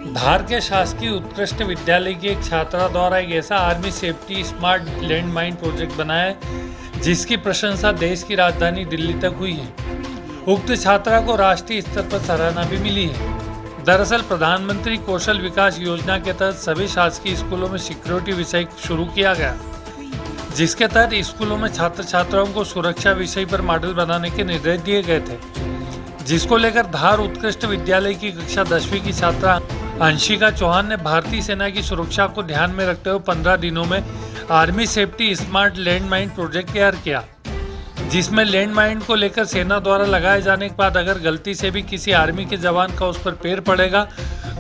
धार के शासकीय उत्कृष्ट विद्यालय की एक छात्रा द्वारा एक ऐसा army safety smart land mine project बनाया है जिसकी प्रशंसा देश की राजधानी दिल्ली तक हुई है। उक्त छात्रा को राष्ट्रीय स्तर पर सराहना भी मिली है। दरअसल प्रधानमंत्री कौशल विकास योजना के तहत सभी शासकीय स्कूलों में सिक्योरिटी विषय शुरू किया गया, जिसके तहत स्कूलों में छात्र छात्राओं को सुरक्षा विषय पर मॉडल बनाने के निर्देश दिए गए थे, जिसको लेकर धार उत्कृष्ट विद्यालय की कक्षा 10वीं की छात्रा अंशिका चौहान ने भारतीय सेना की सुरक्षा को ध्यान में रखते हुए 15 दिनों में army safety smart land mine project तैयार किया, जिसमें लैंड माइन को लेकर सेना द्वारा लगाए जाने के बाद अगर गलती से भी किसी आर्मी के जवान का उस पर पैर पड़ेगा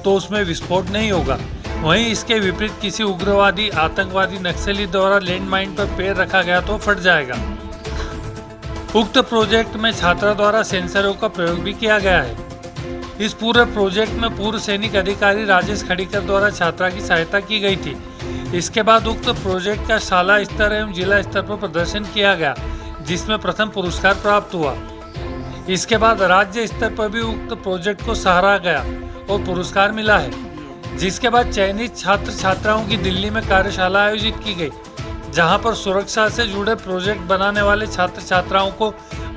तो उसमें विस्फोट नहीं होगा। वहीं इसके विपरीत किसी उग्रवादी, आतंकवादी, नक्सली द्वारा लैंड माइन पर पैर रखा गया तो फट जाएगा। उक्त प्रोजेक्ट में छात्रा द्वारा सेंसरों का प्रयोग भी किया गया है। इस पूरे प्रोजेक्ट में पूर्व सैनिक अधिकारी राजेश खड़ीकर द्वारा छात्रा की सहायता की गई थी। इसके बाद उक्त प्रोजेक्ट का शाला स्तर एवं जिला स्तर पर प्रदर्शन किया गया, जिसमें प्रथम पुरस्कार प्राप्त हुआ। इसके बाद राज्य स्तर पर भी उक्त प्रोजेक्ट को सराहा गया और पुरस्कार मिला है, जिसके बाद चयनित छात्र छात्राओं की दिल्ली में कार्यशाला आयोजित की गई, जहां पर सुरक्षा से जुड़े प्रोजेक्ट बनाने वाले छात्र छात्राओं को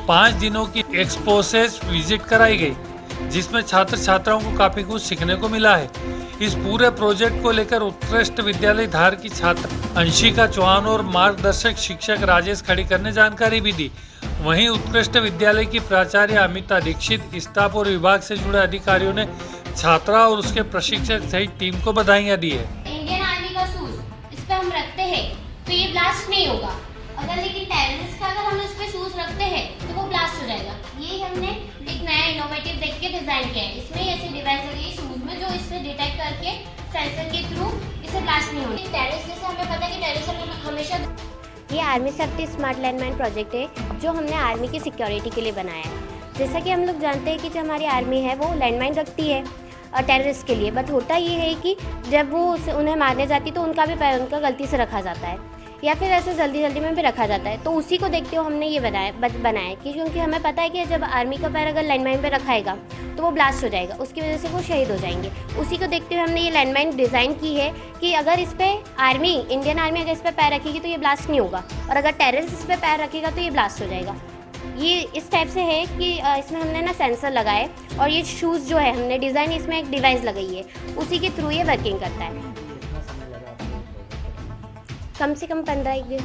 5 दिनों की एक्सपोसेस विजिट कराई गई, जिसमें छात्र छात्राओं को काफी कुछ सीखने को मिला है। इस पूरे प्रोजेक्ट को लेकर उत्कृष्ट विद्यालय धार की छात्र अंशिका चौहान और मार्गदर्शक शिक्षक राजेश खड़ीकर ने जानकारी भी दी। वहीं उत्कृष्ट विद्यालय की प्राचार्य अमिता दीक्षित, स्टाफ और विभाग से जुड़े अधिकारियों ने छात्रा और उसके प्रशिक्षक सहित टीम को बधाइयां दी है। इंडियन आर्मी का शूज इस पे हम रखते हैं तो ये ब्लास्ट नहीं होगा। अगर लेकिन टेररिस्ट का अगर हम इस पे शूज रखते हैं तो वो ब्लास्ट हो जाएगा। ये हमने एक नया इनोवेटिव देख के डिजाइन किया है। इसमें ऐसी डिवाइस लगी है शूज में जो इससे डिटेक्ट करके सेंसर के थ्रू इसे ब्लास्ट नहीं होगी। टेररिस्ट जैसे हमें पता है कि टेररिस्ट हमेशा ये army safety smart land mine project है जो हमने आर्मी की सिक्योरिटी के लिए बनाया है। जैसा कि हम लोग जानते हैं कि जो हमारी आर्मी है वो लैंड माइन रखती है और टेररिस्ट के लिए, बट होता ये है कि जब वो उन्हें मारने जाती तो उनका गलती से रखा जाता है या फिर ऐसे जल्दी में भी रखा जाता है। तो उसी को देखते हुए हमने ये बनाया कि क्योंकि हमें पता है कि जब आर्मी का पैर अगर लैंडमाइन पे रखाएगा तो वो ब्लास्ट हो जाएगा, उसकी वजह से वो शहीद हो जाएंगे। उसी को देखते हुए हमने ये लैंडमाइन डिज़ाइन की है कि अगर इस पर इंडियन आर्मी अगर इस पर पैर रखेगी तो ये ब्लास्ट नहीं होगा, और अगर टेररिस्ट इस पर पैर रखेगा तो ये ब्लास्ट हो जाएगा। ये इस टाइप से है कि इसमें हमने ना सेंसर लगाए और ये शूज़ जो है हमने डिज़ाइन इसमें एक डिवाइस लगाई है, उसी के थ्रू ये वर्किंग करता है। कम से कम 15 दिन।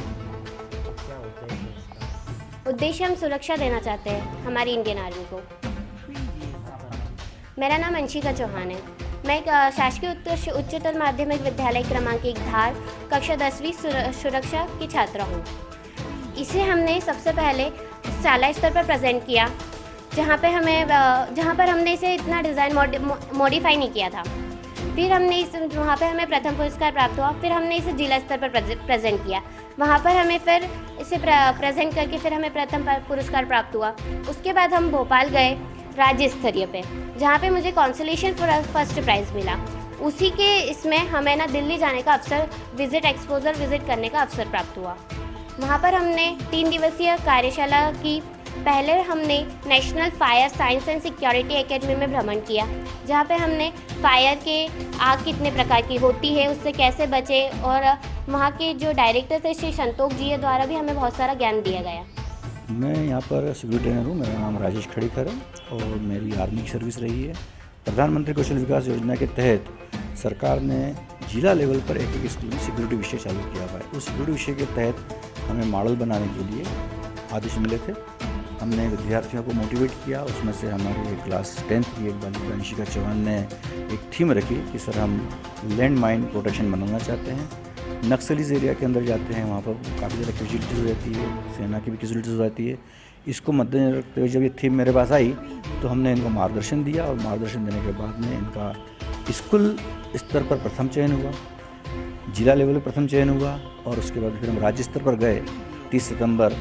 उद्देश्य हम सुरक्षा देना चाहते हैं हमारी इंडियन आर्मी को। मेरा नाम अंशिका चौहान है। मैं एक शासकीय उच्चतर माध्यमिक विद्यालय क्रमांक 1 धार कक्षा 10वीं सुरक्षा की छात्रा हूँ। इसे हमने सबसे पहले शाला स्तर पर प्रेजेंट किया, जहाँ पर हमने इसे इतना डिज़ाइन मॉडिफाई नहीं किया था। फिर हमने वहाँ पर हमें प्रथम पुरस्कार प्राप्त हुआ। फिर हमने इसे जिला स्तर पर प्रेजेंट किया, वहाँ पर हमें फिर इसे प्रेजेंट करके फिर हमें प्रथम पुरस्कार प्राप्त हुआ। उसके बाद हम भोपाल गए राज्य स्तरीय पे, जहाँ पे मुझे कॉन्सोलेशन फर्स्ट प्राइज़ मिला। उसी के इसमें हमें ना दिल्ली जाने का अवसर, विजिट करने का अवसर प्राप्त हुआ। वहाँ पर हमने 3 दिवसीय कार्यशाला की। पहले हमने national fire science and security academy में भ्रमण किया, जहाँ पे हमने फायर के आग कितने प्रकार की होती है, उससे कैसे बचे, और वहाँ के जो डायरेक्टर थे श्री संतोष जी द्वारा भी हमें बहुत सारा ज्ञान दिया गया। मैं यहाँ पर सिक्योरिटी ट्रेनर हूँ। मेरा नाम राजेश खड़ीकर है और मेरी आर्मी की सर्विस रही है। प्रधानमंत्री कौशल विकास योजना के तहत सरकार ने जिला लेवल पर एक स्कूल में सिक्योरिटी विषय चालू किया हुआ है। उस सिक्योरिटी विषय के तहत हमें मॉडल बनाने के लिए आदेश मिले थे। हमने विद्यार्थियों को मोटिवेट किया। उसमें से हमारी क्लास 10th की एक बालिका अंशिका चौहान ने एक थीम रखी कि सर हम लैंड माइन प्रोटेक्शन बनाना चाहते हैं। नक्सलीज एरिया के अंदर जाते हैं, वहाँ पर काफ़ी ज़्यादा कैजुअलिटीज हो जाती है, सेना की भी कैजुअलिटीज हो जाती है। इसको मद्देनजर रखते हुए जब ये थीम मेरे पास आई तो हमने इनको मार्गदर्शन दिया, और मार्गदर्शन देने के बाद में इनका स्कूल स्तर पर प्रथम चयन हुआ, जिला लेवल पर प्रथम चयन हुआ, और उसके बाद फिर हम राज्य स्तर पर गए 30 सितंबर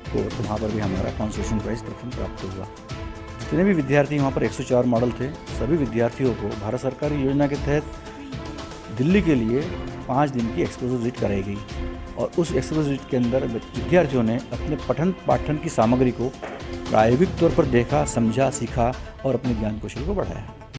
को, तो वहाँ पर भी हमारा कॉन्सोलेशन प्राइज़ प्रथम प्राप्त हुआ। जितने भी विद्यार्थी वहाँ पर 104 मॉडल थे, सभी विद्यार्थियों को भारत सरकार की योजना के तहत दिल्ली के लिए 5 दिन की एक्सपोजर विजिट कराई गई, और उस एक्सपोजर विजिट के अंदर विद्यार्थियों ने अपने पठन पाठन की सामग्री को प्रायोगिक तौर पर देखा, समझा, सीखा और अपने ज्ञान कौशल को बढ़ाया।